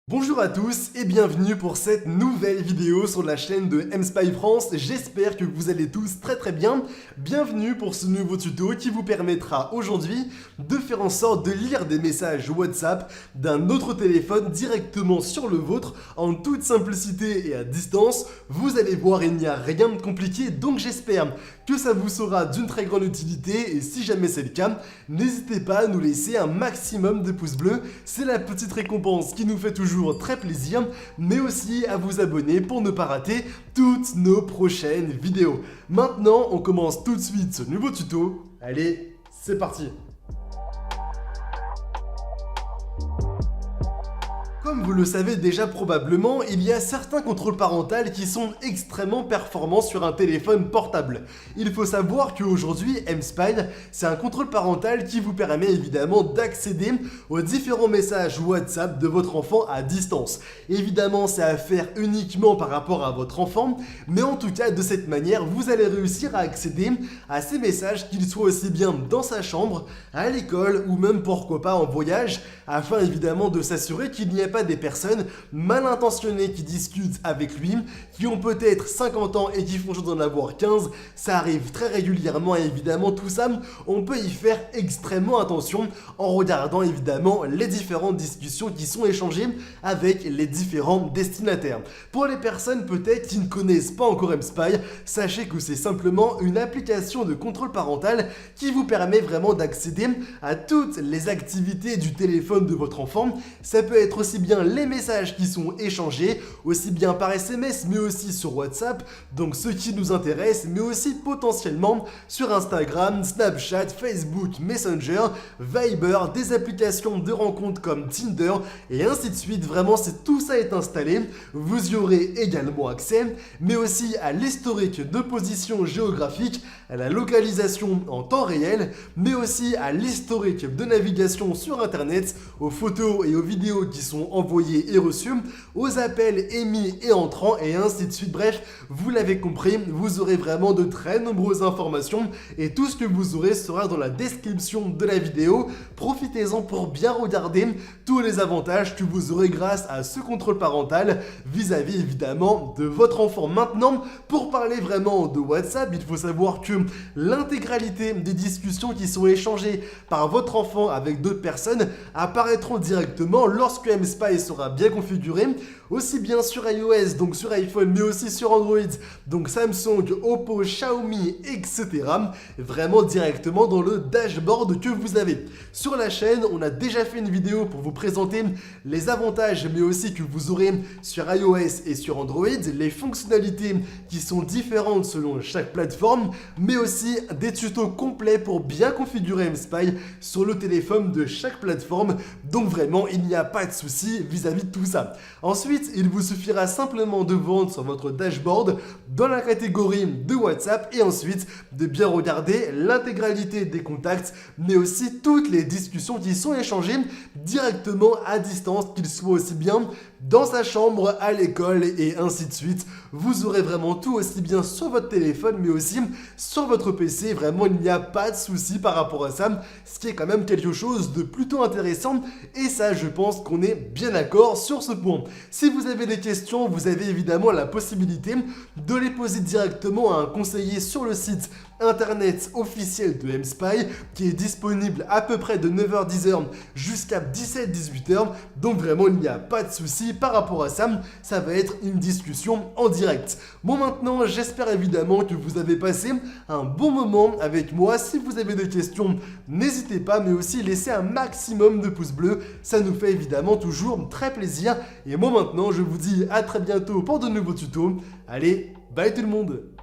Bonjour à tous et bienvenue pour cette nouvelle vidéo sur la chaîne de mSpy France. J'espère que vous allez tous très bien. Bienvenue pour ce nouveau tuto qui vous permettra aujourd'hui de faire en sorte de lire des messages WhatsApp d'un autre téléphone directement sur le vôtre en toute simplicité et à distance. Vous allez voir, il n'y a rien de compliqué, donc j'espère que ça vous sera d'une très grande utilité et si jamais c'est le cas, n'hésitez pas à nous laisser un maximum de pouces bleus. C'est la petite récompense qui nous fait toujours très plaisir, mais aussi à vous abonner pour ne pas rater toutes nos prochaines vidéos. Maintenant, on commence tout de suite ce nouveau tuto. Allez, c'est parti! Comme vous le savez déjà probablement, il y a certains contrôles parentaux qui sont extrêmement performants sur un téléphone portable. Il faut savoir qu'aujourd'hui, mSpy, c'est un contrôle parental qui vous permet évidemment d'accéder aux différents messages WhatsApp de votre enfant à distance. Évidemment, c'est à faire uniquement par rapport à votre enfant, mais en tout cas, de cette manière, vous allez réussir à accéder à ces messages, qu'ils soient aussi bien dans sa chambre, à l'école ou même pourquoi pas en voyage, afin évidemment de s'assurer qu'il n'y a pas des personnes mal intentionnées qui discutent avec lui, qui ont peut-être 50 ans et qui font genre d'en avoir 15, ça arrive très régulièrement et évidemment tout ça, on peut y faire extrêmement attention en regardant évidemment les différentes discussions qui sont échangées avec les différents destinataires. Pour les personnes peut-être qui ne connaissent pas encore mSpy, sachez que c'est simplement une application de contrôle parental qui vous permet vraiment d'accéder à toutes les activités du téléphone de votre enfant. Ça peut être aussi bien les messages qui sont échangés, aussi bien par SMS mais aussi sur WhatsApp, donc ce qui nous intéresse, mais aussi potentiellement sur Instagram, Snapchat, Facebook, Messenger, Viber, des applications de rencontres comme Tinder et ainsi de suite. Vraiment, si tout ça est installé, vous y aurez également accès, mais aussi à l'historique de position géographique, à la localisation en temps réel, mais aussi à l'historique de navigation sur Internet, aux photos et aux vidéos qui sont envoyés et reçus, aux appels émis et entrants et ainsi de suite. Bref, vous l'avez compris, vous aurez vraiment de très nombreuses informations et tout ce que vous aurez sera dans la description de la vidéo. Profitez-en pour bien regarder tous les avantages que vous aurez grâce à ce contrôle parental vis-à-vis évidemment de votre enfant. Maintenant, pour parler vraiment de WhatsApp, il faut savoir que l'intégralité des discussions qui sont échangées par votre enfant avec d'autres personnes apparaîtront directement lorsque mSpy sera bien configuré, aussi bien sur iOS, donc sur iPhone, mais aussi sur Android, donc Samsung, Oppo, Xiaomi, etc. Vraiment directement dans le dashboard que vous avez. Sur la chaîne, on a déjà fait une vidéo pour vous présenter les avantages, mais aussi que vous aurez sur iOS et sur Android, les fonctionnalités qui sont différentes selon chaque plateforme, mais aussi des tutos complets pour bien configurer mSpy sur le téléphone de chaque plateforme. Donc vraiment, il n'y a pas de souci vis-à-vis de tout ça. Ensuite, il vous suffira simplement de vous rendre sur votre dashboard dans la catégorie de WhatsApp et ensuite de bien regarder l'intégralité des contacts, mais aussi toutes les discussions qui sont échangées directement à distance, qu'ils soient aussi bien dans sa chambre, à l'école et ainsi de suite. Vous aurez vraiment tout aussi bien sur votre téléphone mais aussi sur votre PC. Vraiment, il n'y a pas de souci par rapport à ça, ce qui est quand même quelque chose de plutôt intéressant et ça, je pense qu'on est bien d'accord sur ce point. Si vous avez des questions, vous avez évidemment la possibilité de les poser directement à un conseiller sur le site internet officiel de mSpy qui est disponible à peu près de 9h-10h jusqu'à 17-18h. Donc vraiment, il n'y a pas de souci par rapport à ça. Ça va être une discussion en direct. Bon, maintenant, j'espère évidemment que vous avez passé un bon moment avec moi. Si vous avez des questions, n'hésitez pas, mais aussi laissez un maximum de pouces bleus. Ça nous fait évidemment toujours très plaisir. Et moi maintenant, je vous dis à très bientôt pour de nouveaux tutos. Allez, bye tout le monde!